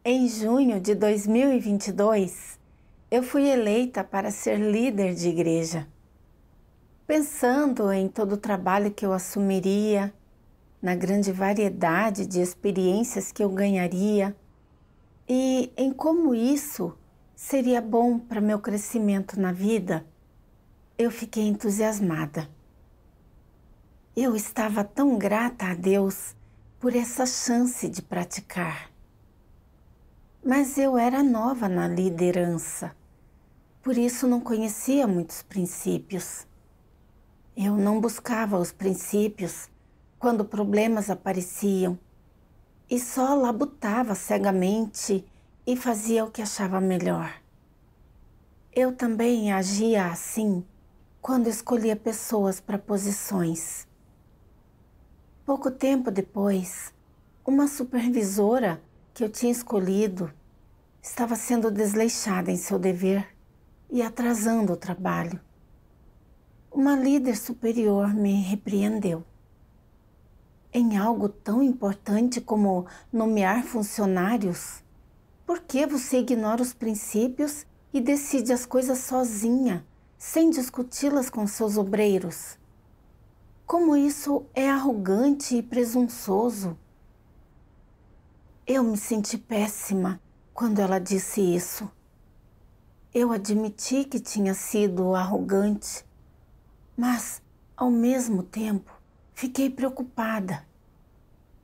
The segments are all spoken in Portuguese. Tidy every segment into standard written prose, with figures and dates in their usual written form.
Em junho de 2022, eu fui eleita para ser líder de igreja. Pensando em todo o trabalho que eu assumiria, na grande variedade de experiências que eu ganharia e em como isso seria bom para meu crescimento na vida, eu fiquei entusiasmada. Eu estava tão grata a Deus por essa chance de praticar. Mas eu era nova na liderança, por isso não conhecia muitos princípios. Eu não buscava os princípios quando problemas apareciam e só labutava cegamente e fazia o que achava melhor. Eu também agia assim quando escolhia pessoas para posições. Pouco tempo depois, uma supervisora que eu tinha escolhido estava sendo desleixada em seu dever e atrasando o trabalho. Uma líder superior me repreendeu. Em algo tão importante como nomear funcionários, por que você ignora os princípios e decide as coisas sozinha, sem discuti-las com seus obreiros? Como isso é arrogante e presunçoso? Eu me senti péssima quando ela disse isso. Eu admiti que tinha sido arrogante, mas, ao mesmo tempo, fiquei preocupada.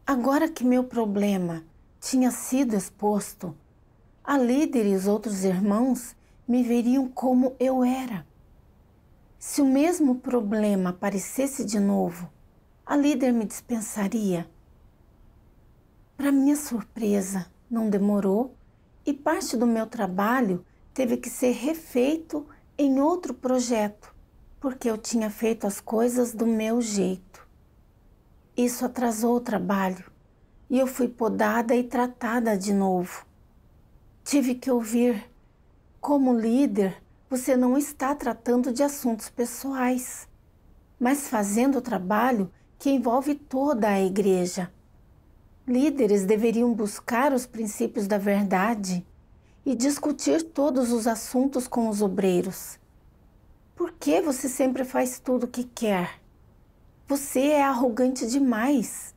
Agora que meu problema tinha sido exposto, a líder e os outros irmãos me veriam como eu era. Se o mesmo problema aparecesse de novo, a líder me dispensaria. Para minha surpresa, não demorou e parte do meu trabalho teve que ser refeito em outro projeto, porque eu tinha feito as coisas do meu jeito. Isso atrasou o trabalho e eu fui podada e tratada de novo. Tive que ouvir: como líder, você não está tratando de assuntos pessoais, mas fazendo o trabalho que envolve toda a igreja. Líderes deveriam buscar os princípios da verdade e discutir todos os assuntos com os obreiros. Por que você sempre faz tudo o que quer? Você é arrogante demais.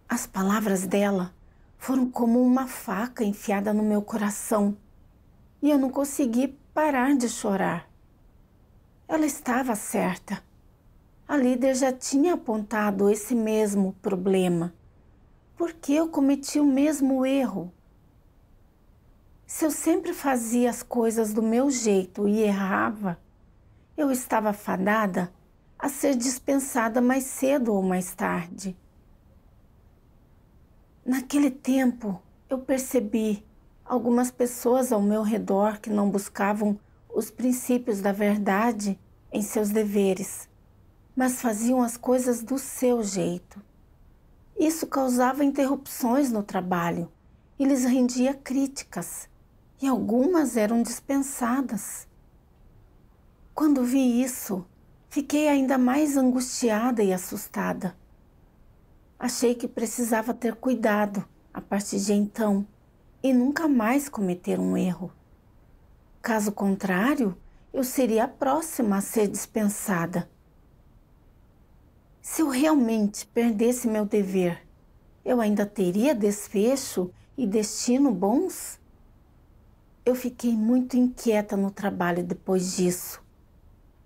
As palavras dela foram como uma faca enfiada no meu coração e eu não consegui parar de chorar. Ela estava certa. A líder já tinha apontado esse mesmo problema. Por que eu cometi o mesmo erro? Se eu sempre fazia as coisas do meu jeito e errava, eu estava fadada a ser dispensada mais cedo ou mais tarde. Naquele tempo, eu percebi algumas pessoas ao meu redor que não buscavam os princípios da verdade em seus deveres, mas faziam as coisas do seu jeito. Isso causava interrupções no trabalho e lhes rendia críticas, e algumas eram dispensadas. Quando vi isso, fiquei ainda mais angustiada e assustada. Achei que precisava ter cuidado a partir de então e nunca mais cometer um erro. Caso contrário, eu seria a próxima a ser dispensada. Se eu realmente perdesse meu dever, eu ainda teria desfecho e destino bons? Eu fiquei muito inquieta no trabalho depois disso.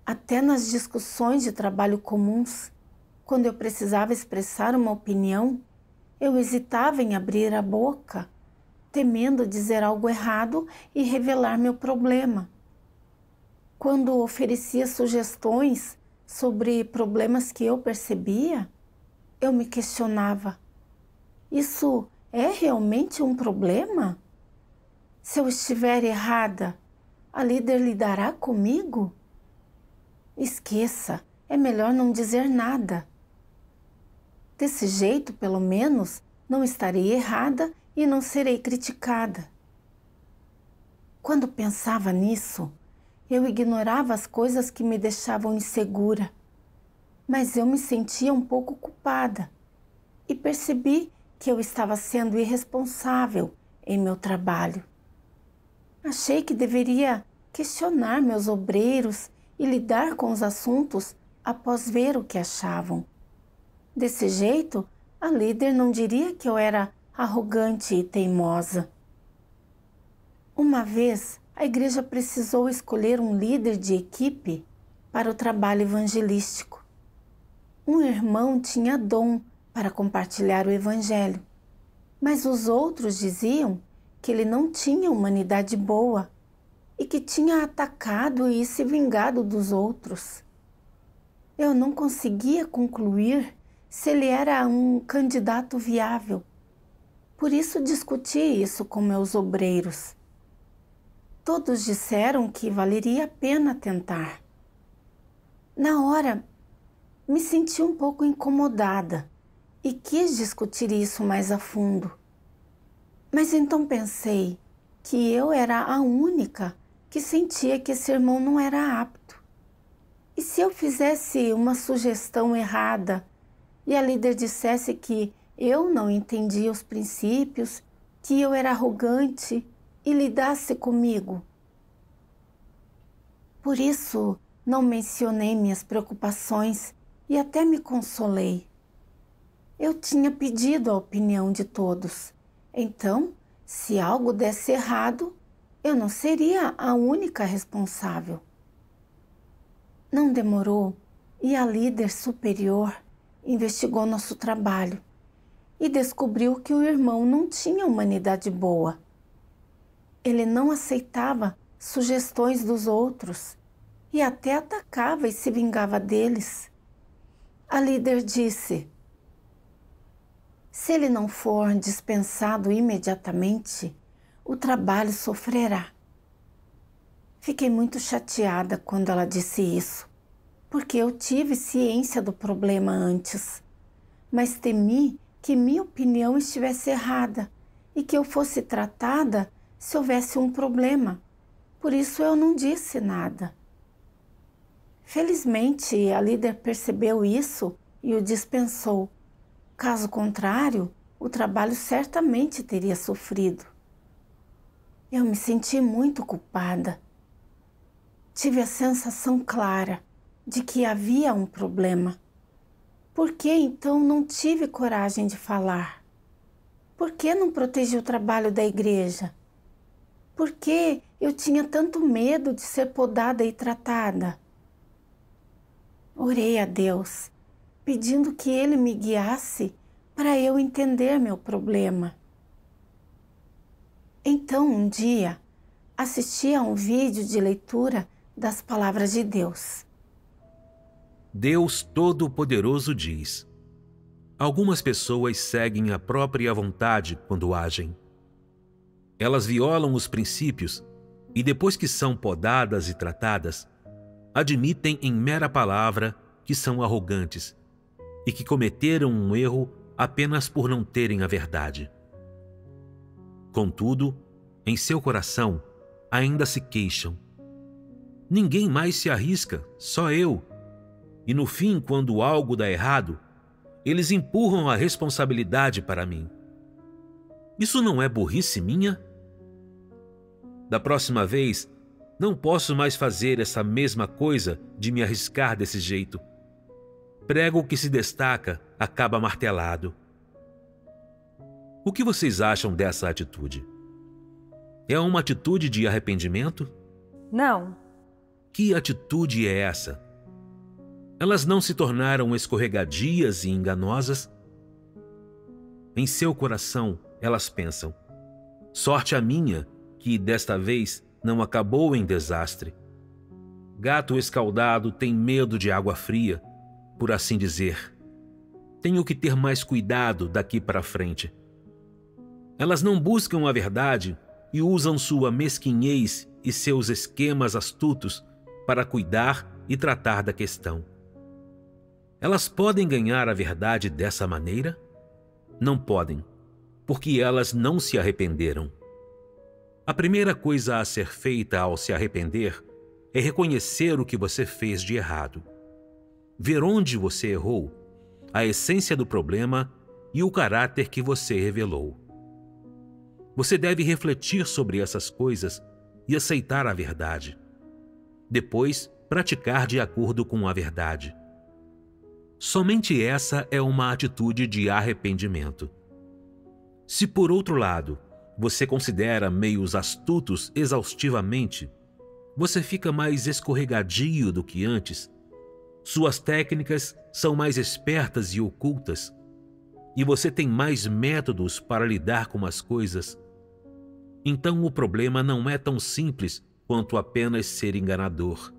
Até nas discussões de trabalho comuns, quando eu precisava expressar uma opinião, eu hesitava em abrir a boca, temendo dizer algo errado e revelar meu problema. Quando oferecia sugestões sobre problemas que eu percebia, eu me questionava: isso é realmente um problema? Se eu estiver errada, a líder lidará comigo? Esqueça, é melhor não dizer nada. Desse jeito, pelo menos, não estarei errada e não serei criticada. Quando pensava nisso, eu ignorava as coisas que me deixavam insegura, mas eu me sentia um pouco culpada e percebi que eu estava sendo irresponsável em meu trabalho. Achei que deveria questionar meus obreiros e lidar com os assuntos após ver o que achavam. Desse jeito, a líder não diria que eu era arrogante e teimosa. Uma vez, a igreja precisou escolher um líder de equipe para o trabalho evangelístico. Um irmão tinha dom para compartilhar o evangelho, mas os outros diziam que ele não tinha humanidade boa e que tinha atacado e se vingado dos outros. Eu não conseguia concluir se ele era um candidato viável. Por isso discuti isso com meus obreiros. Todos disseram que valeria a pena tentar. Na hora, me senti um pouco incomodada e quis discutir isso mais a fundo. Mas então pensei que eu era a única que sentia que esse irmão não era apto. E se eu fizesse uma sugestão errada e a líder dissesse que eu não entendia os princípios, que eu era arrogante e lidasse comigo? Por isso, não mencionei minhas preocupações e até me consolei. Eu tinha pedido a opinião de todos, então, se algo desse errado, eu não seria a única responsável. Não demorou e a líder superior investigou nosso trabalho e descobriu que o irmão não tinha humanidade boa. Ele não aceitava sugestões dos outros e até atacava e se vingava deles. A líder disse: se ele não for dispensado imediatamente, o trabalho sofrerá. Fiquei muito chateada quando ela disse isso, porque eu tive ciência do problema antes, mas temi que minha opinião estivesse errada e que eu fosse tratada se houvesse um problema. Por isso eu não disse nada. Felizmente, a líder percebeu isso e o dispensou. Caso contrário, o trabalho certamente teria sofrido. Eu me senti muito culpada. Tive a sensação clara de que havia um problema. Por que então não tive coragem de falar? Por que não protegi o trabalho da igreja? Por que eu tinha tanto medo de ser podada e tratada? Orei a Deus, pedindo que Ele me guiasse para eu entender meu problema. Então, um dia, assisti a um vídeo de leitura das palavras de Deus. Deus Todo-Poderoso diz: algumas pessoas seguem a própria vontade quando agem. Elas violam os princípios e, depois que são podadas e tratadas, admitem em mera palavra que são arrogantes e que cometeram um erro apenas por não terem a verdade. Contudo, em seu coração, ainda se queixam. Ninguém mais se arrisca, só eu. E no fim, quando algo dá errado, eles empurram a responsabilidade para mim. Isso não é burrice minha? Da próxima vez, não posso mais fazer essa mesma coisa de me arriscar desse jeito. Prego que se destaca acaba martelado. O que vocês acham dessa atitude? É uma atitude de arrependimento? Não. Que atitude é essa? Elas não se tornaram escorregadias e enganosas? Em seu coração, elas pensam: sorte a minha, que desta vez não acabou em desastre. Gato escaldado tem medo de água fria, por assim dizer. Tenho que ter mais cuidado daqui para frente. Elas não buscam a verdade e usam sua mesquinhez e seus esquemas astutos para cuidar e tratar da questão. Elas podem ganhar a verdade dessa maneira? Não podem, porque elas não se arrependeram. A primeira coisa a ser feita ao se arrepender é reconhecer o que você fez de errado. Ver onde você errou, a essência do problema e o caráter que você revelou. Você deve refletir sobre essas coisas e aceitar a verdade. Depois, praticar de acordo com a verdade. Somente essa é uma atitude de arrependimento. Se, por outro lado, você considera meios astutos exaustivamente, você fica mais escorregadio do que antes, suas técnicas são mais espertas e ocultas, e você tem mais métodos para lidar com as coisas, então o problema não é tão simples quanto apenas ser enganador.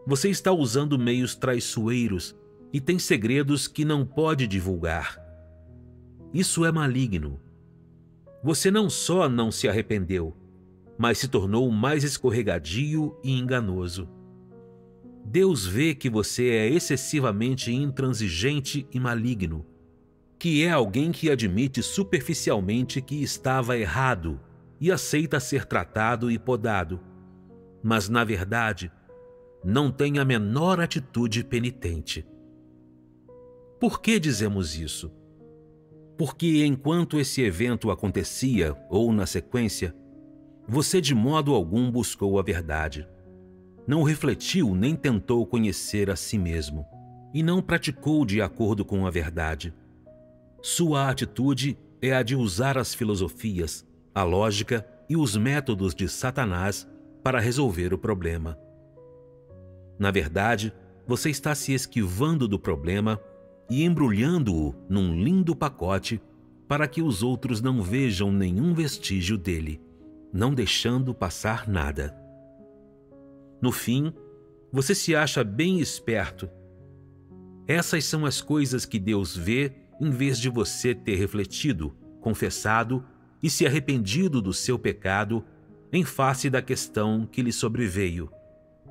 Você está usando meios traiçoeiros e tem segredos que não pode divulgar. Isso é maligno. Você não só não se arrependeu, mas se tornou mais escorregadio e enganoso. Deus vê que você é excessivamente intransigente e maligno, que é alguém que admite superficialmente que estava errado e aceita ser tratado e podado, mas, na verdade, não tem a menor atitude penitente. Por que dizemos isso? Porque enquanto esse evento acontecia, ou na sequência, você de modo algum buscou a verdade. Não refletiu nem tentou conhecer a si mesmo, e não praticou de acordo com a verdade. Sua atitude é a de usar as filosofias, a lógica e os métodos de Satanás para resolver o problema. Na verdade, você está se esquivando do problema e embrulhando-o num lindo pacote para que os outros não vejam nenhum vestígio dele, não deixando passar nada. No fim, você se acha bem esperto. Essas são as coisas que Deus vê em vez de você ter refletido, confessado e se arrependido do seu pecado em face da questão que lhe sobreveio,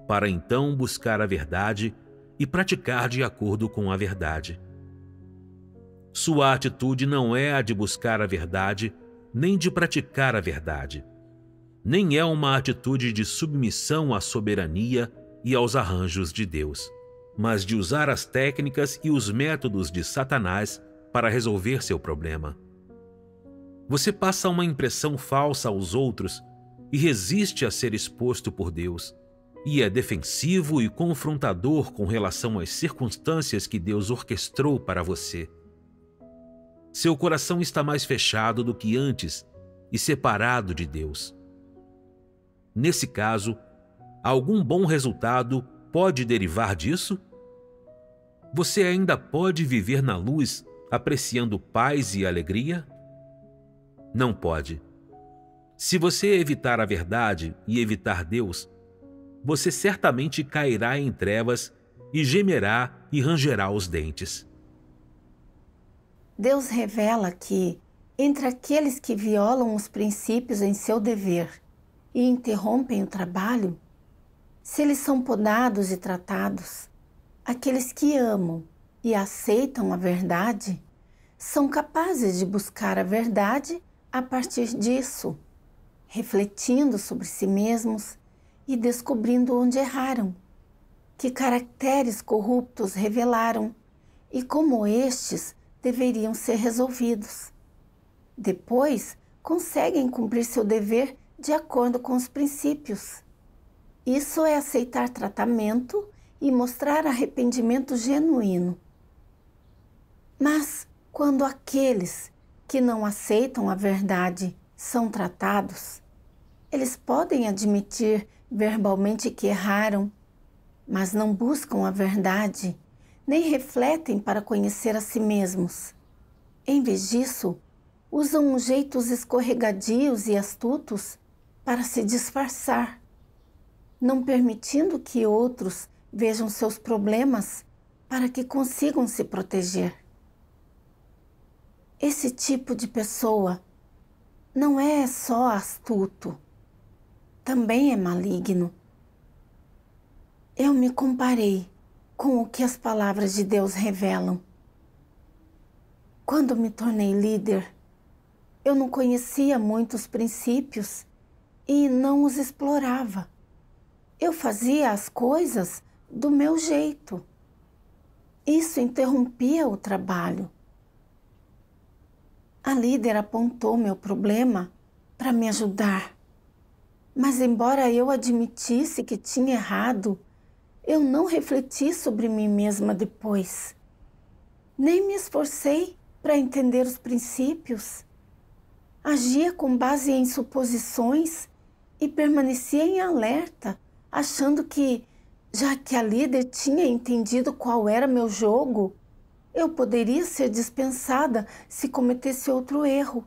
para então buscar a verdade e praticar de acordo com a verdade. Sua atitude não é a de buscar a verdade, nem de praticar a verdade. Nem é uma atitude de submissão à soberania e aos arranjos de Deus, mas de usar as técnicas e os métodos de Satanás para resolver seu problema. Você passa uma impressão falsa aos outros e resiste a ser exposto por Deus, e é defensivo e confrontador com relação às circunstâncias que Deus orquestrou para você. Seu coração está mais fechado do que antes e separado de Deus. Nesse caso, algum bom resultado pode derivar disso? Você ainda pode viver na luz, apreciando paz e alegria? Não pode. Se você evitar a verdade e evitar Deus, você certamente cairá em trevas e gemerá e rangerá os dentes. Deus revela que, entre aqueles que violam os princípios em seu dever e interrompem o trabalho, se eles são podados e tratados, aqueles que amam e aceitam a verdade são capazes de buscar a verdade a partir disso, refletindo sobre si mesmos e descobrindo onde erraram, que caracteres corruptos revelaram e como estes deveriam ser resolvidos. Depois, conseguem cumprir seu dever de acordo com os princípios. Isso é aceitar tratamento e mostrar arrependimento genuíno. Mas, quando aqueles que não aceitam a verdade são tratados, eles podem admitir verbalmente que erraram, mas não buscam a verdade, nem refletem para conhecer a si mesmos. Em vez disso, usam jeitos escorregadios e astutos para se disfarçar, não permitindo que outros vejam seus problemas para que consigam se proteger. Esse tipo de pessoa não é só astuto, também é maligno. Eu me comparei com o que as palavras de Deus revelam. Quando me tornei líder, eu não conhecia muitos princípios e não os explorava. Eu fazia as coisas do meu jeito. Isso interrompia o trabalho. A líder apontou meu problema para me ajudar. Mas embora eu admitisse que tinha errado, eu não refleti sobre mim mesma depois. Nem me esforcei para entender os princípios. Agia com base em suposições e permanecia em alerta, achando que, já que a líder tinha entendido qual era meu jogo, eu poderia ser dispensada se cometesse outro erro.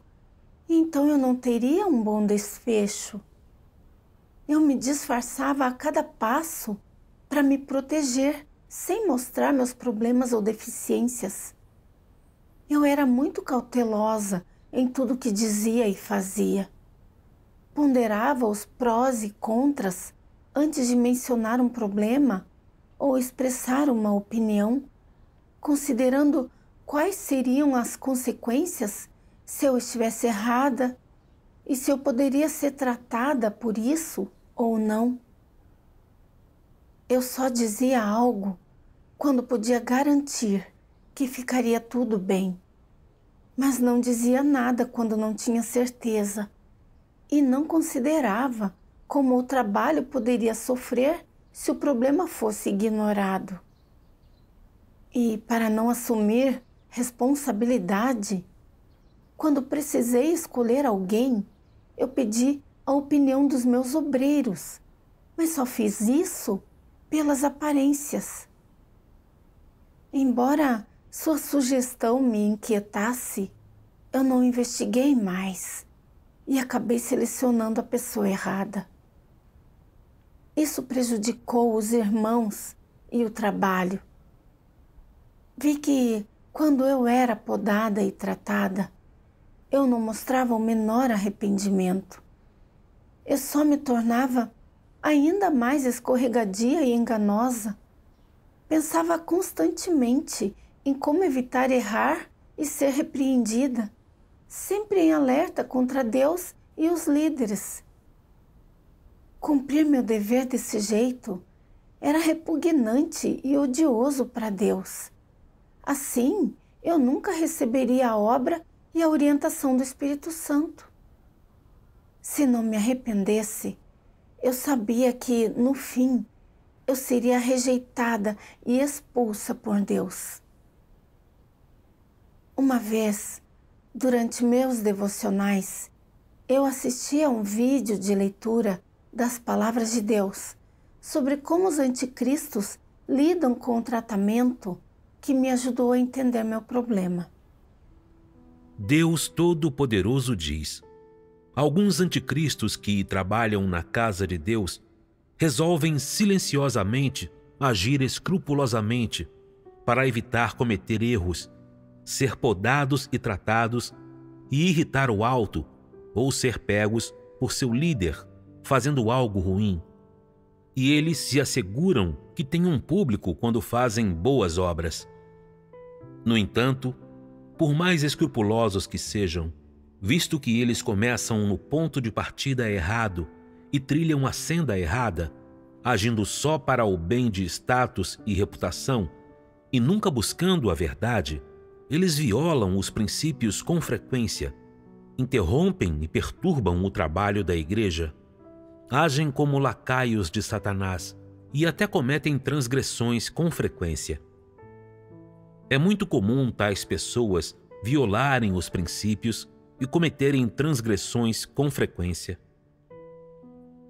Então eu não teria um bom desfecho. Eu me disfarçava a cada passo para me proteger, sem mostrar meus problemas ou deficiências. Eu era muito cautelosa em tudo que dizia e fazia. Ponderava os prós e contras antes de mencionar um problema ou expressar uma opinião, considerando quais seriam as consequências se eu estivesse errada e se eu poderia ser tratada por isso ou não. Eu só dizia algo quando podia garantir que ficaria tudo bem, mas não dizia nada quando não tinha certeza e não considerava como o trabalho poderia sofrer se o problema fosse ignorado. E para não assumir responsabilidade, quando precisei escolher alguém, eu pedi a opinião dos meus obreiros, mas só fiz isso pelas aparências. Embora sua sugestão me inquietasse, eu não investiguei mais e acabei selecionando a pessoa errada. Isso prejudicou os irmãos e o trabalho. Vi que, quando eu era podada e tratada, eu não mostrava o menor arrependimento. Eu só me tornava ainda mais escorregadia e enganosa. Pensava constantemente em como evitar errar e ser repreendida, sempre em alerta contra Deus e os líderes. Cumprir meu dever desse jeito era repugnante e odioso para Deus. Assim, eu nunca receberia a obra e a orientação do Espírito Santo. Se não me arrependesse, eu sabia que, no fim, eu seria rejeitada e expulsa por Deus. Uma vez, durante meus devocionais, eu assisti a um vídeo de leitura das palavras de Deus sobre como os anticristos lidam com o tratamento que me ajudou a entender meu problema. Deus Todo-Poderoso diz: alguns anticristos que trabalham na casa de Deus resolvem silenciosamente agir escrupulosamente para evitar cometer erros, ser podados e tratados e irritar o alto ou ser pegos por seu líder fazendo algo ruim. E eles se asseguram que têm um público quando fazem boas obras. No entanto, por mais escrupulosos que sejam, visto que eles começam no ponto de partida errado e trilham a senda errada, agindo só para o bem de status e reputação, e nunca buscando a verdade, eles violam os princípios com frequência, interrompem e perturbam o trabalho da igreja, agem como lacaios de Satanás e até cometem transgressões com frequência. É muito comum tais pessoas violarem os princípios e cometerem transgressões com frequência.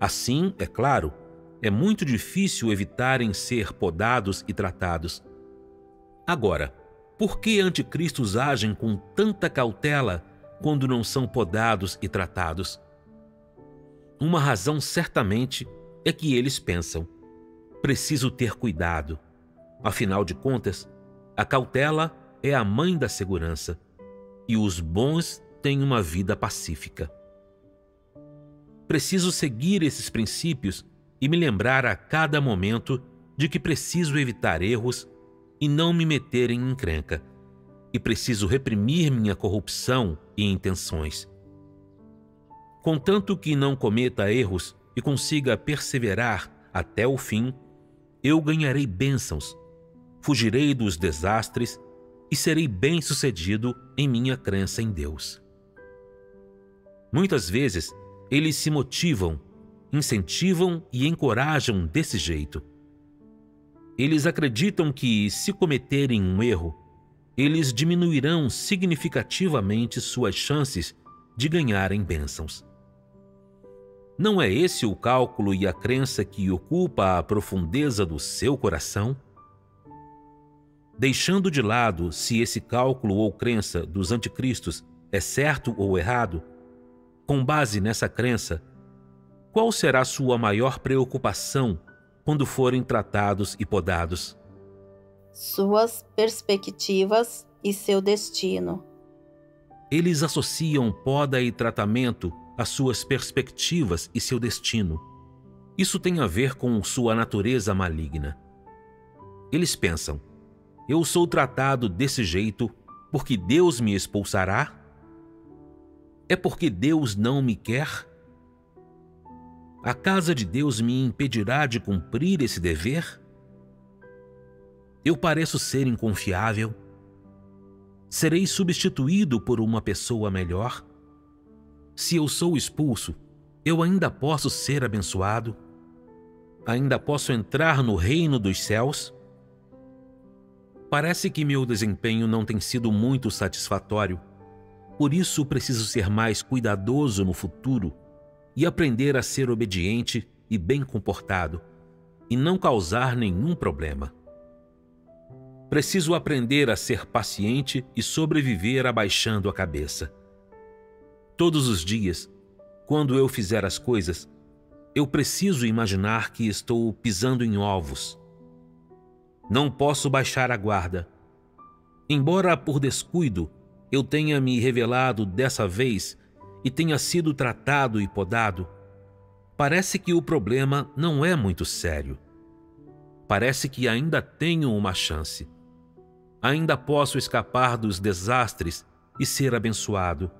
Assim, é claro, é muito difícil evitarem ser podados e tratados. Agora, por que anticristos agem com tanta cautela quando não são podados e tratados? Uma razão certamente é que eles pensam: preciso ter cuidado. Afinal de contas, a cautela é a mãe da segurança e os bons têm uma vida pacífica. Preciso seguir esses princípios e me lembrar a cada momento de que preciso evitar erros e não me meter em encrenca, e preciso reprimir minha corrupção e intenções. Contanto que não cometa erros e consiga perseverar até o fim, eu ganharei bênçãos, fugirei dos desastres e serei bem-sucedido em minha crença em Deus. Muitas vezes, eles se motivam, incentivam e encorajam desse jeito. Eles acreditam que, se cometerem um erro, eles diminuirão significativamente suas chances de ganharem bênçãos. Não é esse o cálculo e a crença que ocupa a profundeza do seu coração? Deixando de lado se esse cálculo ou crença dos anticristos é certo ou errado, com base nessa crença, qual será sua maior preocupação quando forem tratados e podados? Suas perspectivas e seu destino. Eles associam poda e tratamento às suas perspectivas e seu destino. Isso tem a ver com sua natureza maligna. Eles pensam: eu sou tratado desse jeito porque Deus me expulsará? É porque Deus não me quer? A casa de Deus me impedirá de cumprir esse dever? Eu pareço ser inconfiável? Serei substituído por uma pessoa melhor? Se eu sou expulso, eu ainda posso ser abençoado? Ainda posso entrar no reino dos céus? Parece que meu desempenho não tem sido muito satisfatório. Por isso preciso ser mais cuidadoso no futuro e aprender a ser obediente e bem comportado, e não causar nenhum problema. Preciso aprender a ser paciente e sobreviver abaixando a cabeça. Todos os dias, quando eu fizer as coisas, eu preciso imaginar que estou pisando em ovos. Não posso baixar a guarda. Embora por descuido eu tenha me revelado dessa vez e tenha sido tratado e podado, parece que o problema não é muito sério. Parece que ainda tenho uma chance. Ainda posso escapar dos desastres e ser abençoado.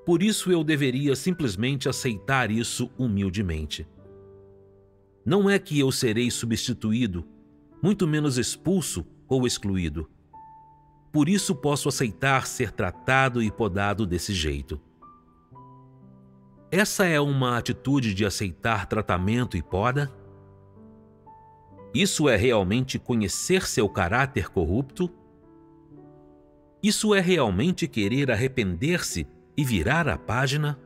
Por isso eu deveria simplesmente aceitar isso humildemente. Não é que eu serei substituído, muito menos expulso ou excluído. Por isso posso aceitar ser tratado e podado desse jeito. Essa é uma atitude de aceitar tratamento e poda? Isso é realmente conhecer seu caráter corrupto? Isso é realmente querer arrepender-se e virar a página?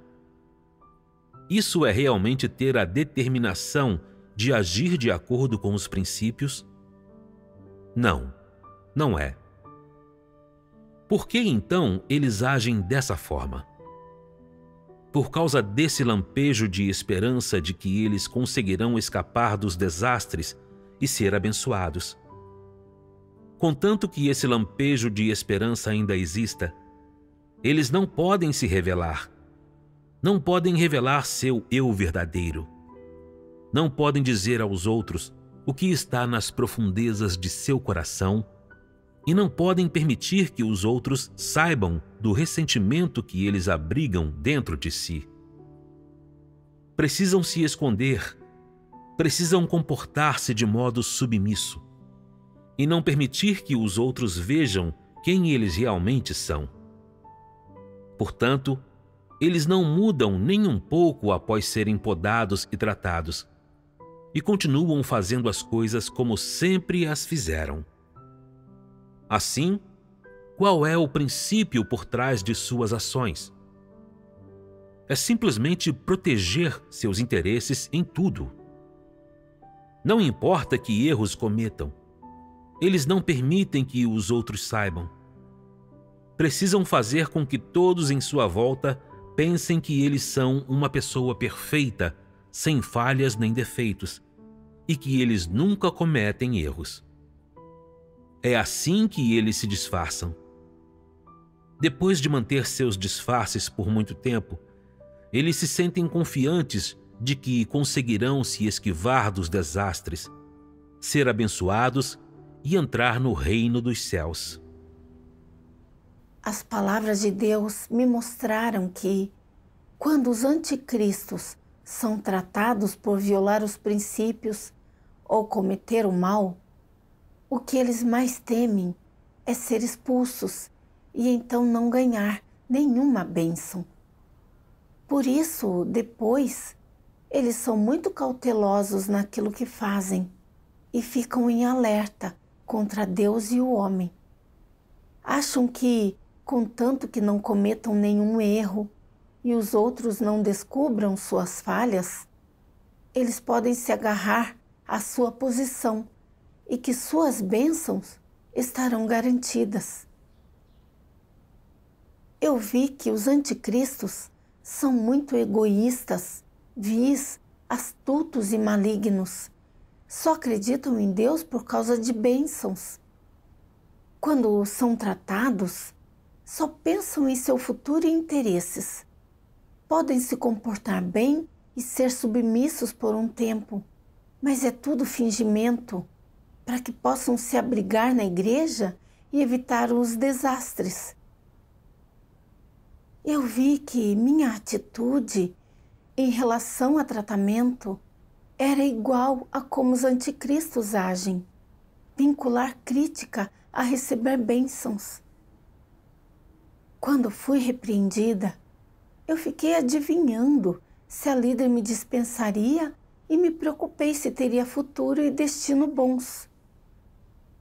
Isso é realmente ter a determinação de agir de acordo com os princípios? Não, não é. Por que então eles agem dessa forma? Por causa desse lampejo de esperança de que eles conseguirão escapar dos desastres e ser abençoados. Contanto que esse lampejo de esperança ainda exista, eles não podem se revelar. Não podem revelar seu eu verdadeiro. Não podem dizer aos outros o que está nas profundezas de seu coração e não podem permitir que os outros saibam do ressentimento que eles abrigam dentro de si. Precisam se esconder, precisam comportar-se de modo submisso e não permitir que os outros vejam quem eles realmente são. Portanto, eles não mudam nem um pouco após serem podados e tratados, e continuam fazendo as coisas como sempre as fizeram. Assim, qual é o princípio por trás de suas ações? É simplesmente proteger seus interesses em tudo. Não importa que erros cometam, eles não permitem que os outros saibam. Precisam fazer com que todos em sua volta pensem que eles são uma pessoa perfeita, sem falhas nem defeitos, e que eles nunca cometem erros. É assim que eles se disfarçam. Depois de manter seus disfarces por muito tempo, eles se sentem confiantes de que conseguirão se esquivar dos desastres, ser abençoados e entrar no reino dos céus. As palavras de Deus me mostraram que, quando os anticristos são tratados por violar os princípios ou cometer o mal, o que eles mais temem é ser expulsos e então não ganhar nenhuma bênção. Por isso, depois, eles são muito cautelosos naquilo que fazem e ficam em alerta contra Deus e o homem. Acham que, contanto que não cometam nenhum erro e os outros não descubram suas falhas, eles podem se agarrar à sua posição e que suas bênçãos estarão garantidas. Eu vi que os anticristos são muito egoístas, vis, astutos e malignos. Só acreditam em Deus por causa de bênçãos. Quando são tratados, só pensam em seu futuro e interesses. Podem se comportar bem e ser submissos por um tempo, mas é tudo fingimento para que possam se abrigar na igreja e evitar os desastres. Eu vi que minha atitude em relação a tratamento era igual a como os anticristos agem, vincular crítica a receber bênçãos. Quando fui repreendida, eu fiquei adivinhando se a líder me dispensaria e me preocupei se teria futuro e destino bons.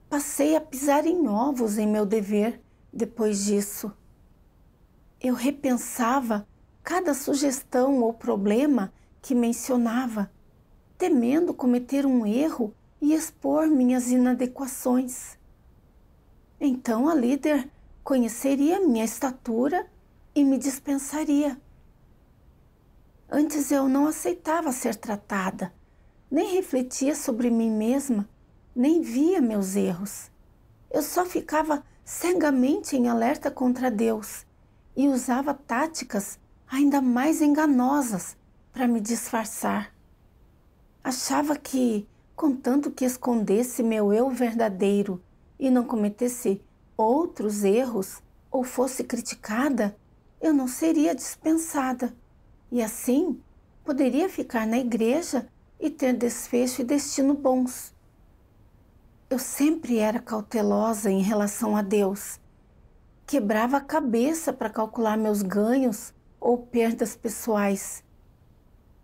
Passei a pisar em ovos em meu dever depois disso. Eu repensava cada sugestão ou problema que mencionava, temendo cometer um erro e expor minhas inadequações. Então a líder conheceria minha estatura e me dispensaria. Antes eu não aceitava ser tratada, nem refletia sobre mim mesma, nem via meus erros. Eu só ficava cegamente em alerta contra Deus e usava táticas ainda mais enganosas para me disfarçar. Achava que, contanto que escondesse meu eu verdadeiro e não cometesse outros erros ou fosse criticada, eu não seria dispensada e assim poderia ficar na igreja e ter desfecho e destino bons. Eu sempre era cautelosa em relação a Deus. Quebrava a cabeça para calcular meus ganhos ou perdas pessoais.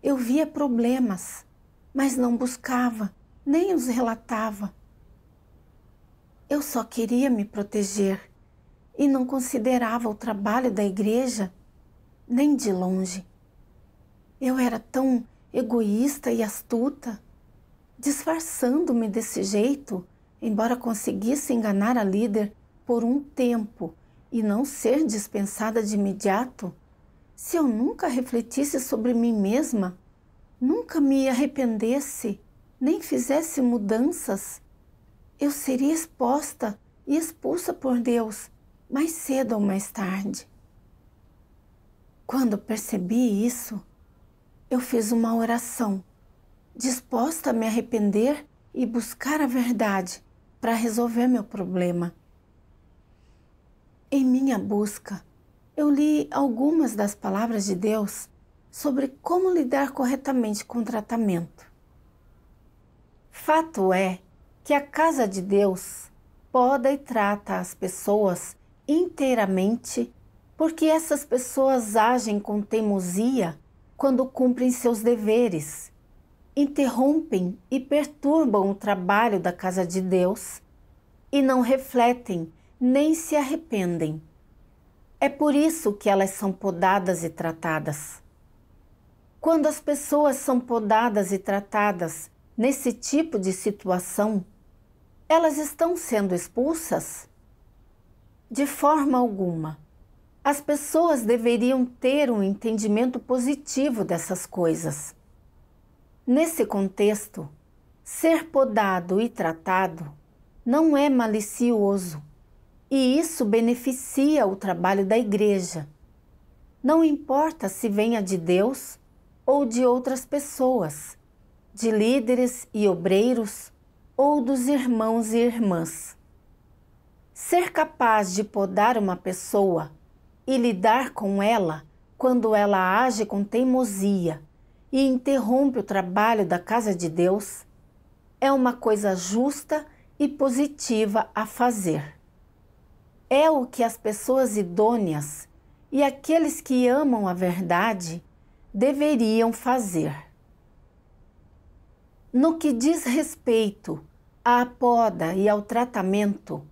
Eu via problemas, mas não buscava, nem os relatava. Eu só queria me proteger e não considerava o trabalho da igreja nem de longe. Eu era tão egoísta e astuta, disfarçando-me desse jeito, embora conseguisse enganar a líder por um tempo e não ser dispensada de imediato. Se eu nunca refletisse sobre mim mesma, nunca me arrependesse, nem fizesse mudanças, eu seria exposta e expulsa por Deus, mais cedo ou mais tarde. Quando percebi isso, eu fiz uma oração, disposta a me arrepender e buscar a verdade para resolver meu problema. Em minha busca, eu li algumas das palavras de Deus sobre como lidar corretamente com o tratamento. Fato é que a casa de Deus poda e trata as pessoas inteiramente porque essas pessoas agem com teimosia quando cumprem seus deveres, interrompem e perturbam o trabalho da casa de Deus e não refletem nem se arrependem. É por isso que elas são podadas e tratadas. Quando as pessoas são podadas e tratadas nesse tipo de situação, elas estão sendo expulsas? De forma alguma. As pessoas deveriam ter um entendimento positivo dessas coisas. Nesse contexto, ser podado e tratado não é malicioso, e isso beneficia o trabalho da igreja. Não importa se venha de Deus ou de outras pessoas, de líderes e obreiros ou dos irmãos e irmãs. Ser capaz de podar uma pessoa e lidar com ela quando ela age com teimosia e interrompe o trabalho da casa de Deus é uma coisa justa e positiva a fazer. é o que as pessoas idôneas e aqueles que amam a verdade deveriam fazer. No que diz respeito à poda e ao tratamento,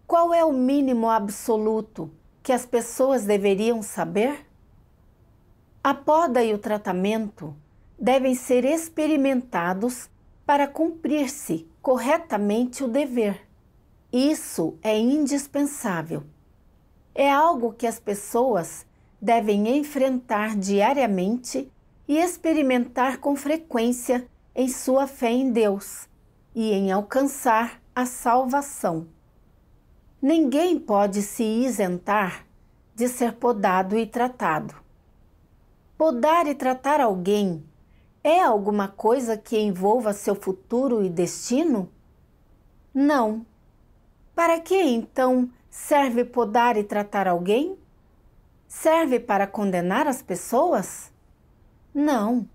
qual é o mínimo absoluto que as pessoas deveriam saber? A poda e o tratamento devem ser experimentados para cumprir-se corretamente o dever. Isso é indispensável. É algo que as pessoas devem enfrentar diariamente e experimentar com frequência em sua fé em Deus e em alcançar a salvação. Ninguém pode se isentar de ser podado e tratado. Podar e tratar alguém é alguma coisa que envolva seu futuro e destino? Não. Para que então serve podar e tratar alguém? Serve para condenar as pessoas? Não.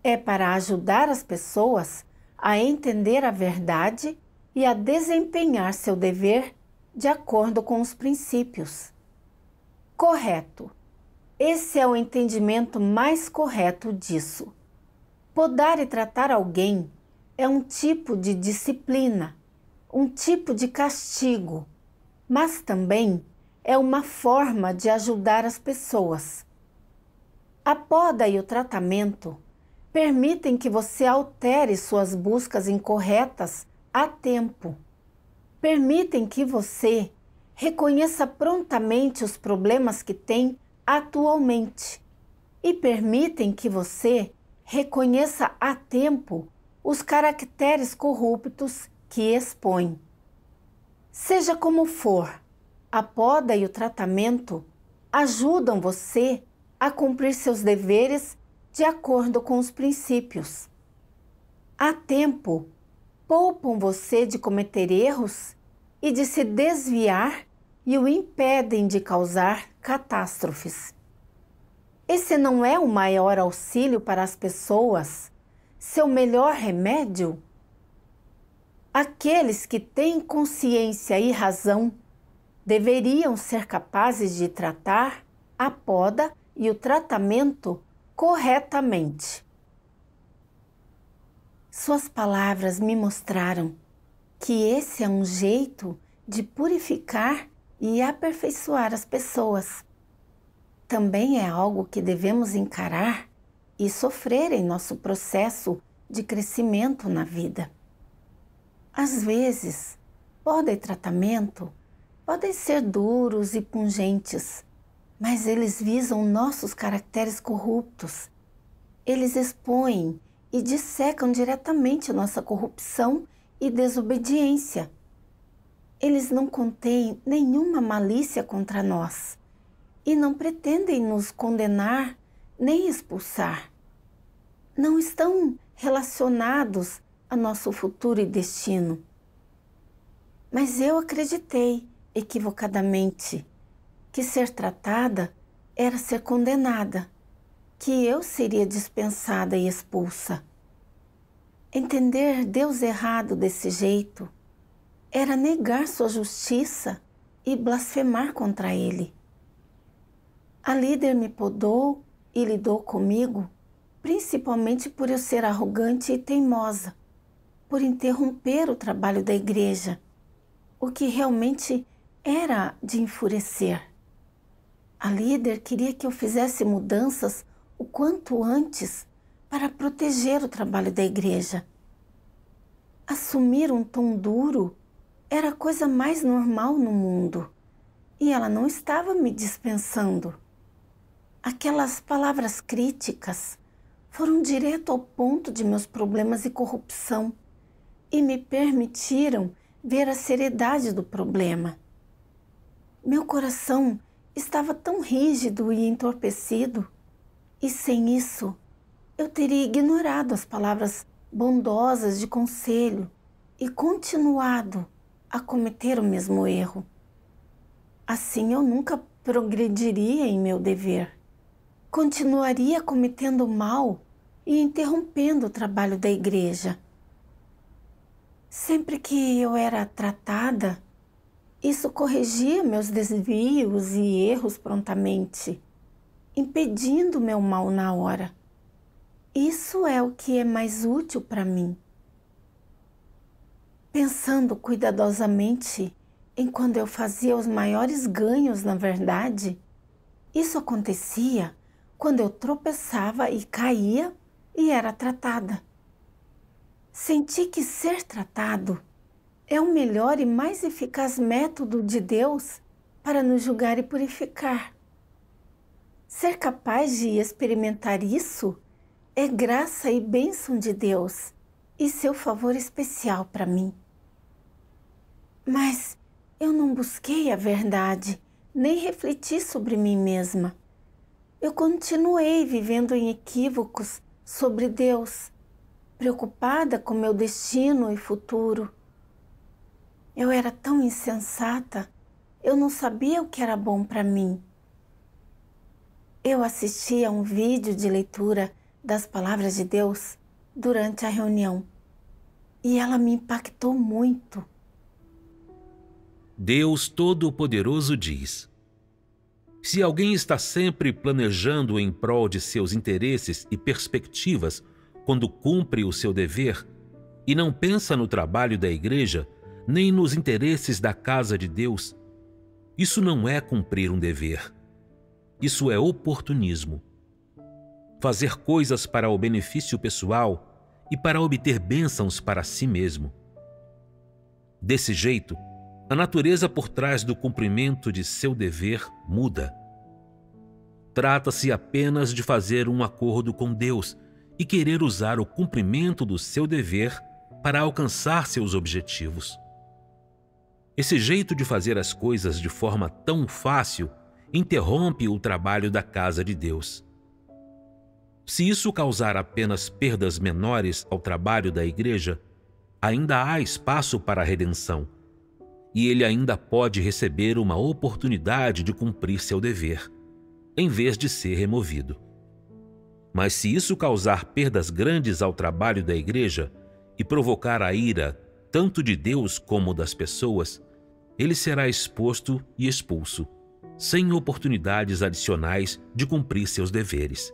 É para ajudar as pessoas a entender a verdade e a desempenhar seu dever de acordo com os princípios. Correto. Esse é o entendimento mais correto disso. Podar e tratar alguém é um tipo de disciplina, um tipo de castigo, mas também é uma forma de ajudar as pessoas. A poda e o tratamento permitem que você altere suas buscas incorretas a tempo. Permitem que você reconheça prontamente os problemas que tem atualmente e permitem que você reconheça a tempo os caracteres corruptos que expõe. Seja como for, a poda e o tratamento ajudam você a cumprir seus deveres de acordo com os princípios. A tempo, poupam você de cometer erros e de se desviar e o impedem de causar catástrofes. Esse não é o maior auxílio para as pessoas, seu melhor remédio? Aqueles que têm consciência e razão deveriam ser capazes de tratar a poda e o tratamento corretamente. Suas palavras me mostraram que esse é um jeito de purificar e aperfeiçoar as pessoas. Também é algo que devemos encarar e sofrer em nosso processo de crescimento na vida. Às vezes, poda e tratamento podem ser duros e pungentes, mas eles visam nossos caracteres corruptos. Eles expõem e dissecam diretamente nossa corrupção e desobediência. Eles não contêm nenhuma malícia contra nós e não pretendem nos condenar nem expulsar. Não estão relacionados a nosso futuro e destino. Mas eu acreditei, equivocadamente, que ser tratada era ser condenada, que eu seria dispensada e expulsa. Entender Deus errado desse jeito era negar sua justiça e blasfemar contra Ele. A líder me podou e lidou comigo, principalmente por eu ser arrogante e teimosa, por interromper o trabalho da igreja, o que realmente era de enfurecer. A líder queria que eu fizesse mudanças o quanto antes para proteger o trabalho da igreja. Assumir um tom duro era a coisa mais normal no mundo e ela não estava me dispensando. Aquelas palavras críticas foram direto ao ponto de meus problemas e corrupção e me permitiram ver a seriedade do problema. Meu coração estava tão rígido e entorpecido, e sem isso eu teria ignorado as palavras bondosas de conselho e continuado a cometer o mesmo erro. Assim eu nunca progrediria em meu dever. Continuaria cometendo mal e interrompendo o trabalho da igreja. Sempre que eu era tratada, Isso corrigia meus desvios e erros prontamente, impedindo meu mal na hora. Isso é o que é mais útil para mim. Pensando cuidadosamente em quando eu fazia os maiores ganhos, na verdade, isso acontecia quando eu tropeçava e caía e era tratada. Senti que ser tratado é o melhor e mais eficaz método de Deus para nos julgar e purificar. Ser capaz de experimentar isso é graça e bênção de Deus e seu favor especial para mim. Mas eu não busquei a verdade, nem refleti sobre mim mesma. Eu continuei vivendo em equívocos sobre Deus, preocupada com meu destino e futuro. Eu era tão insensata, eu não sabia o que era bom para mim. Eu assisti a um vídeo de leitura das palavras de Deus durante a reunião e ela me impactou muito. Deus Todo-Poderoso diz: se alguém está sempre planejando em prol de seus interesses e perspectivas quando cumpre o seu dever e não pensa no trabalho da igreja nem nos interesses da casa de Deus, isso não é cumprir um dever. Isso é oportunismo. Fazer coisas para o benefício pessoal e para obter bênçãos para si mesmo. Desse jeito, a natureza por trás do cumprimento de seu dever muda. Trata-se apenas de fazer um acordo com Deus e querer usar o cumprimento do seu dever para alcançar seus objetivos. Esse jeito de fazer as coisas de forma tão fácil interrompe o trabalho da casa de Deus. Se isso causar apenas perdas menores ao trabalho da igreja, ainda há espaço para a redenção, e ele ainda pode receber uma oportunidade de cumprir seu dever, em vez de ser removido. Mas se isso causar perdas grandes ao trabalho da igreja e provocar a ira tanto de Deus como das pessoas, ele será exposto e expulso, sem oportunidades adicionais de cumprir seus deveres.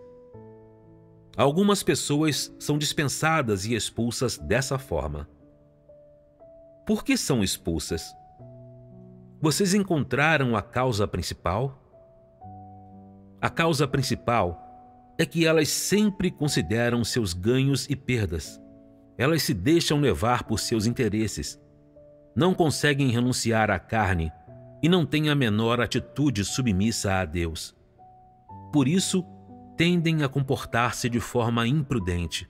Algumas pessoas são dispensadas e expulsas dessa forma. Por que são expulsas? Vocês encontraram a causa principal? A causa principal é que elas sempre consideram seus ganhos e perdas. Elas se deixam levar por seus interesses. Não conseguem renunciar à carne e não têm a menor atitude submissa a Deus. Por isso, tendem a comportar-se de forma imprudente.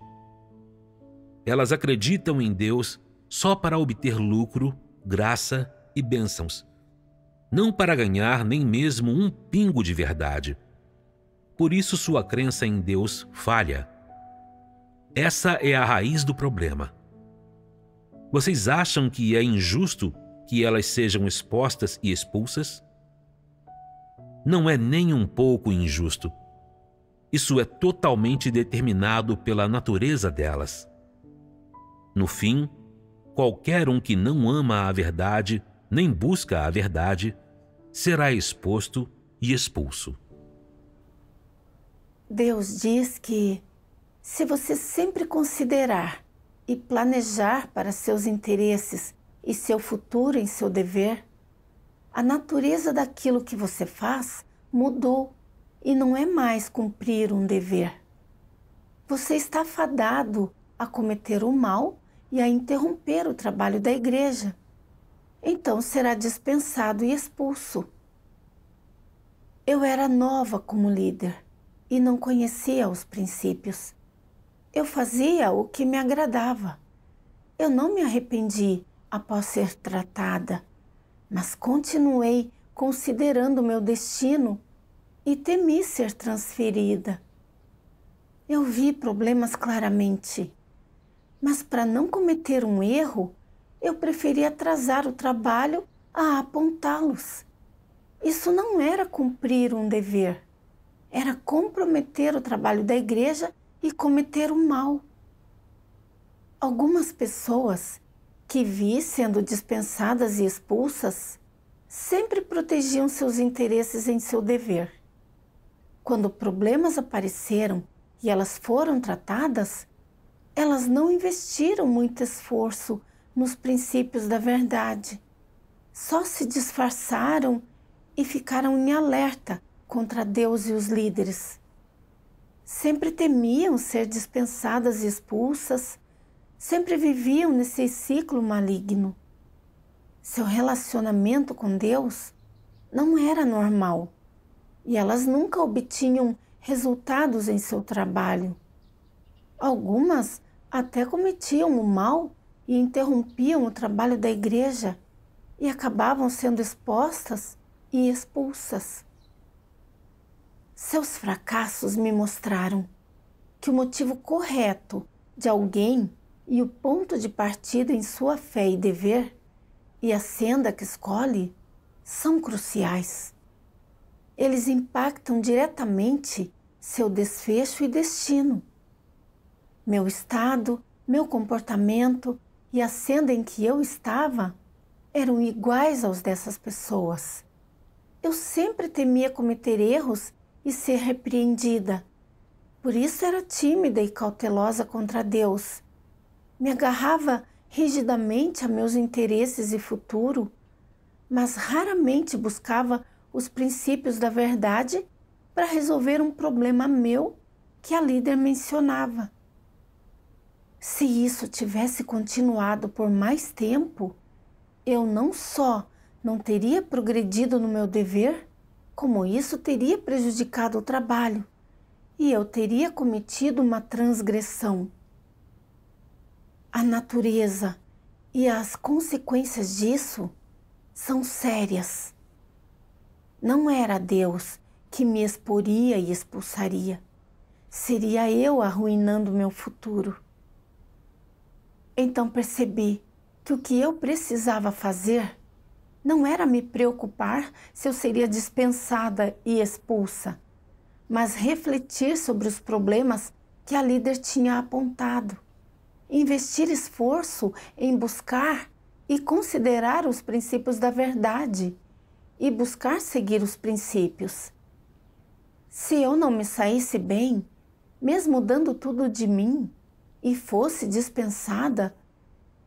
Elas acreditam em Deus só para obter lucro, graça e bênçãos, não para ganhar nem mesmo um pingo de verdade. Por isso sua crença em Deus falha. Essa é a raiz do problema. Vocês acham que é injusto que elas sejam expostas e expulsas? Não é nem um pouco injusto. Isso é totalmente determinado pela natureza delas. No fim, qualquer um que não ama a verdade, nem busca a verdade, será exposto e expulso. Deus diz que, se você sempre considerar e planejar para seus interesses e seu futuro em seu dever, a natureza daquilo que você faz mudou e não é mais cumprir um dever. Você está fadado a cometer o mal e a interromper o trabalho da igreja. Então será dispensado e expulso. Eu era nova como líder e não conhecia os princípios. Eu fazia o que me agradava. Eu não me arrependi após ser tratada, mas continuei considerando meu destino e temi ser transferida. Eu vi problemas claramente, mas para não cometer um erro, eu preferi atrasar o trabalho a apontá-los. Isso não era cumprir um dever, era comprometer o trabalho da igreja e cometer o mal. Algumas pessoas que vi sendo dispensadas e expulsas sempre protegiam seus interesses em seu dever. Quando problemas apareceram e elas foram tratadas, elas não investiram muito esforço nos princípios da verdade. Só se disfarçaram e ficaram em alerta contra Deus e os líderes. Sempre temiam ser dispensadas e expulsas, sempre viviam nesse ciclo maligno. Seu relacionamento com Deus não era normal e elas nunca obtinham resultados em seu trabalho. Algumas até cometiam o mal e interrompiam o trabalho da igreja e acabavam sendo expostas e expulsas. Seus fracassos me mostraram que o motivo correto de alguém e o ponto de partida em sua fé e dever e a senda que escolhe são cruciais. Eles impactam diretamente seu desfecho e destino. Meu estado, meu comportamento e a senda em que eu estava eram iguais aos dessas pessoas. Eu sempre temia cometer erros e ser repreendida. Por isso era tímida e cautelosa contra Deus. Me agarrava rigidamente a meus interesses e futuro, mas raramente buscava os princípios da verdade para resolver um problema meu que a líder mencionava. Se isso tivesse continuado por mais tempo, eu não só não teria progredido no meu dever, como isso teria prejudicado o trabalho e eu teria cometido uma transgressão. A natureza e as consequências disso são sérias. Não era Deus que me exporia e expulsaria. Seria eu arruinando meu futuro. Então percebi que o que eu precisava fazer não era me preocupar se eu seria dispensada e expulsa, mas refletir sobre os problemas que a líder tinha apontado. Investir esforço em buscar e considerar os princípios da verdade e buscar seguir os princípios. Se eu não me saísse bem, mesmo dando tudo de mim, e fosse dispensada,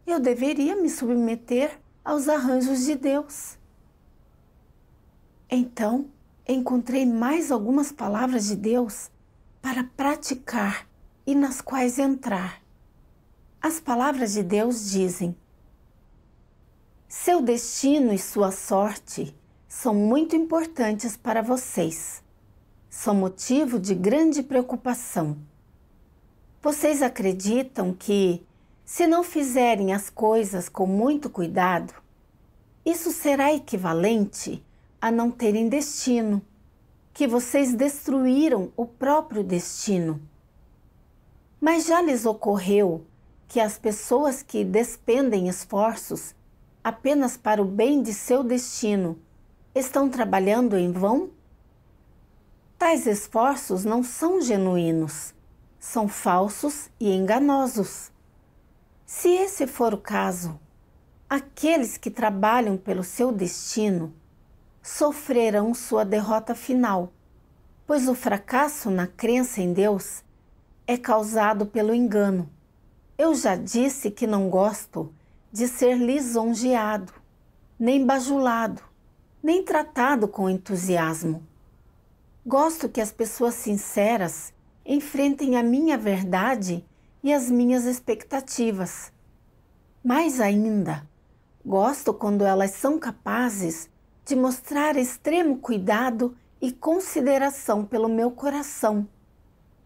eu deveria me submeter aos arranjos de Deus. Então, encontrei mais algumas palavras de Deus para praticar e nas quais entrar. As palavras de Deus dizem: seu destino e sua sorte são muito importantes para vocês. São motivo de grande preocupação. Vocês acreditam que, se não fizerem as coisas com muito cuidado, isso será equivalente a não terem destino, que vocês destruíram o próprio destino. Mas já lhes ocorreu que as pessoas que despendem esforços apenas para o bem de seu destino estão trabalhando em vão? Tais esforços não são genuínos, são falsos e enganosos. Se esse for o caso, aqueles que trabalham pelo seu destino sofrerão sua derrota final, pois o fracasso na crença em Deus é causado pelo engano. Eu já disse que não gosto de ser lisonjeado, nem bajulado, nem tratado com entusiasmo. Gosto que as pessoas sinceras enfrentem a minha verdade e as minhas expectativas. Mais ainda, gosto quando elas são capazes de mostrar extremo cuidado e consideração pelo meu coração,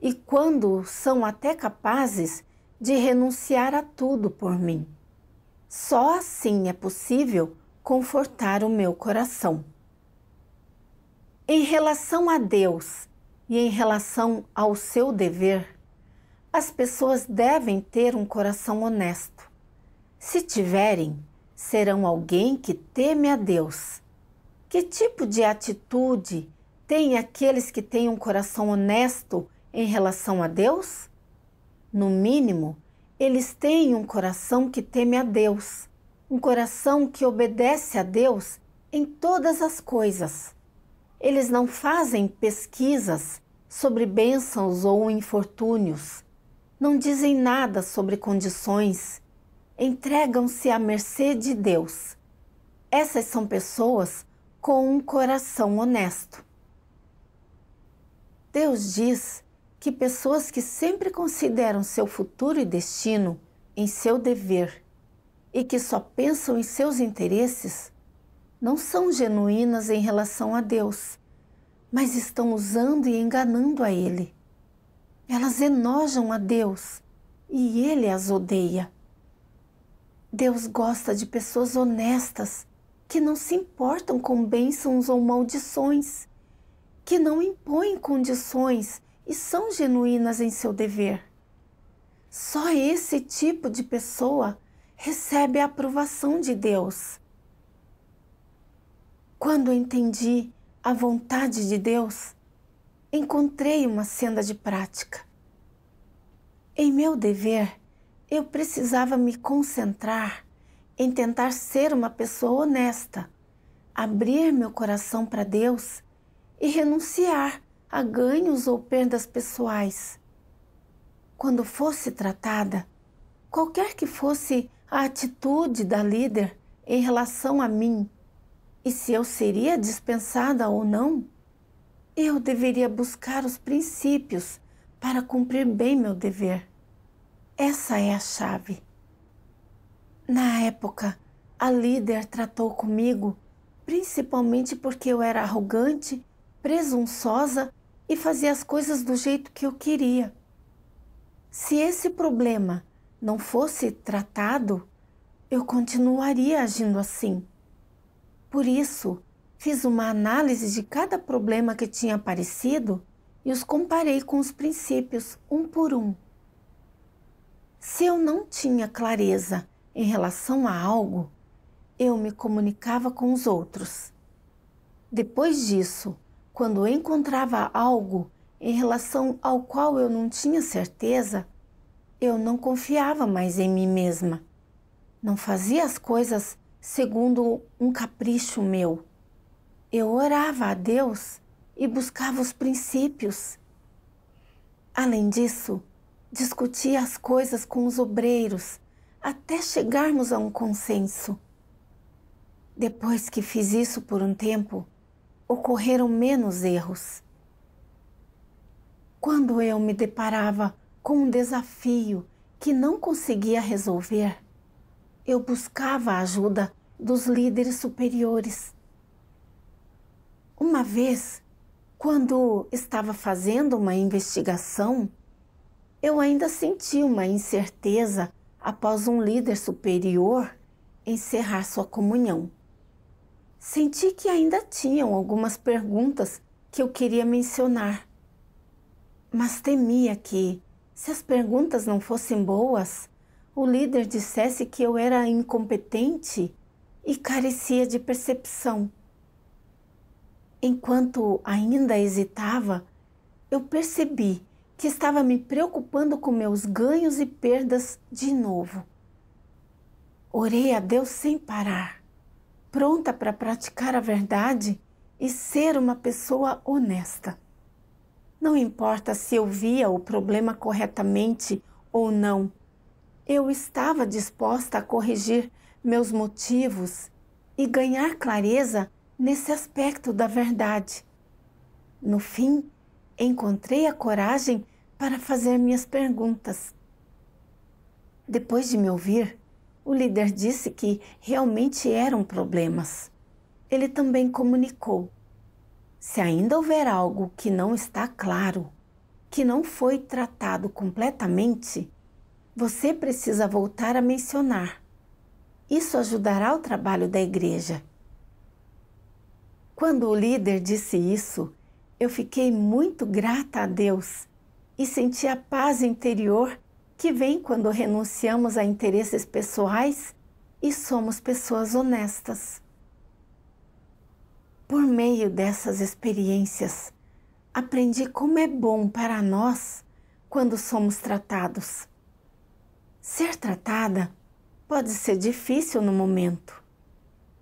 e quando são até capazes de renunciar a tudo por mim. Só assim é possível confortar o meu coração. Em relação a Deus e em relação ao seu dever, as pessoas devem ter um coração honesto. Se tiverem, serão alguém que teme a Deus. Que tipo de atitude têm aqueles que têm um coração honesto em relação a Deus? No mínimo, eles têm um coração que teme a Deus, um coração que obedece a Deus em todas as coisas. Eles não fazem pesquisas sobre bênçãos ou infortúnios, não dizem nada sobre condições, entregam-se à mercê de Deus. Essas são pessoas com um coração honesto. Deus diz que pessoas que sempre consideram seu futuro e destino em seu dever e que só pensam em seus interesses não são genuínas em relação a Deus, mas estão usando e enganando a Ele. Elas enojam a Deus e Ele as odeia. Deus gosta de pessoas honestas que não se importam com bênçãos ou maldições, que não impõem condições e são genuínas em seu dever. Só esse tipo de pessoa recebe a aprovação de Deus. Quando entendi a vontade de Deus, encontrei uma senda de prática. Em meu dever, eu precisava me concentrar em tentar ser uma pessoa honesta, abrir meu coração para Deus e renunciar a ganhos ou perdas pessoais. Quando fosse tratada, qualquer que fosse a atitude da líder em relação a mim, e se eu seria dispensada ou não, eu deveria buscar os princípios para cumprir bem meu dever. Essa é a chave. Na época, a líder tratou comigo principalmente porque eu era arrogante, presunçosa e fazia as coisas do jeito que eu queria. Se esse problema não fosse tratado, eu continuaria agindo assim. Por isso, fiz uma análise de cada problema que tinha aparecido e os comparei com os princípios, um por um. Se eu não tinha clareza em relação a algo, eu me comunicava com os outros. Depois disso, quando encontrava algo em relação ao qual eu não tinha certeza, eu não confiava mais em mim mesma. Não fazia as coisas segundo um capricho meu. Eu orava a Deus e buscava os princípios. Além disso, discutia as coisas com os obreiros até chegarmos a um consenso. Depois que fiz isso por um tempo, ocorreram menos erros. Quando eu me deparava com um desafio que não conseguia resolver, eu buscava a ajuda dos líderes superiores. Uma vez, quando estava fazendo uma investigação, eu ainda senti uma incerteza após um líder superior encerrar sua comunhão. Senti que ainda tinham algumas perguntas que eu queria mencionar, mas temia que, se as perguntas não fossem boas, o líder dissesse que eu era incompetente e carecia de percepção. Enquanto ainda hesitava, eu percebi que estava me preocupando com meus ganhos e perdas de novo. Orei a Deus sem parar, pronta para praticar a verdade e ser uma pessoa honesta. Não importa se eu via o problema corretamente ou não, eu estava disposta a corrigir meus motivos e ganhar clareza nesse aspecto da verdade. No fim, encontrei a coragem para fazer minhas perguntas. Depois de me ouvir, o líder disse que realmente eram problemas. Ele também comunicou: se ainda houver algo que não está claro, que não foi tratado completamente, você precisa voltar a mencionar. Isso ajudará o trabalho da igreja. Quando o líder disse isso, eu fiquei muito grata a Deus e senti a paz interior que vem quando renunciamos a interesses pessoais e somos pessoas honestas. Por meio dessas experiências, aprendi como é bom para nós quando somos tratados. Ser tratada pode ser difícil no momento.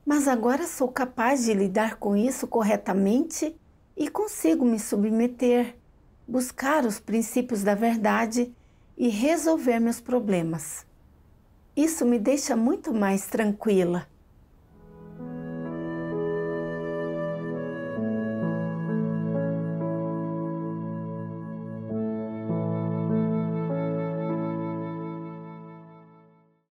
Mas agora sou capaz de lidar com isso corretamente e consigo me submeter, buscar os princípios da verdade e resolver meus problemas. Isso me deixa muito mais tranquila.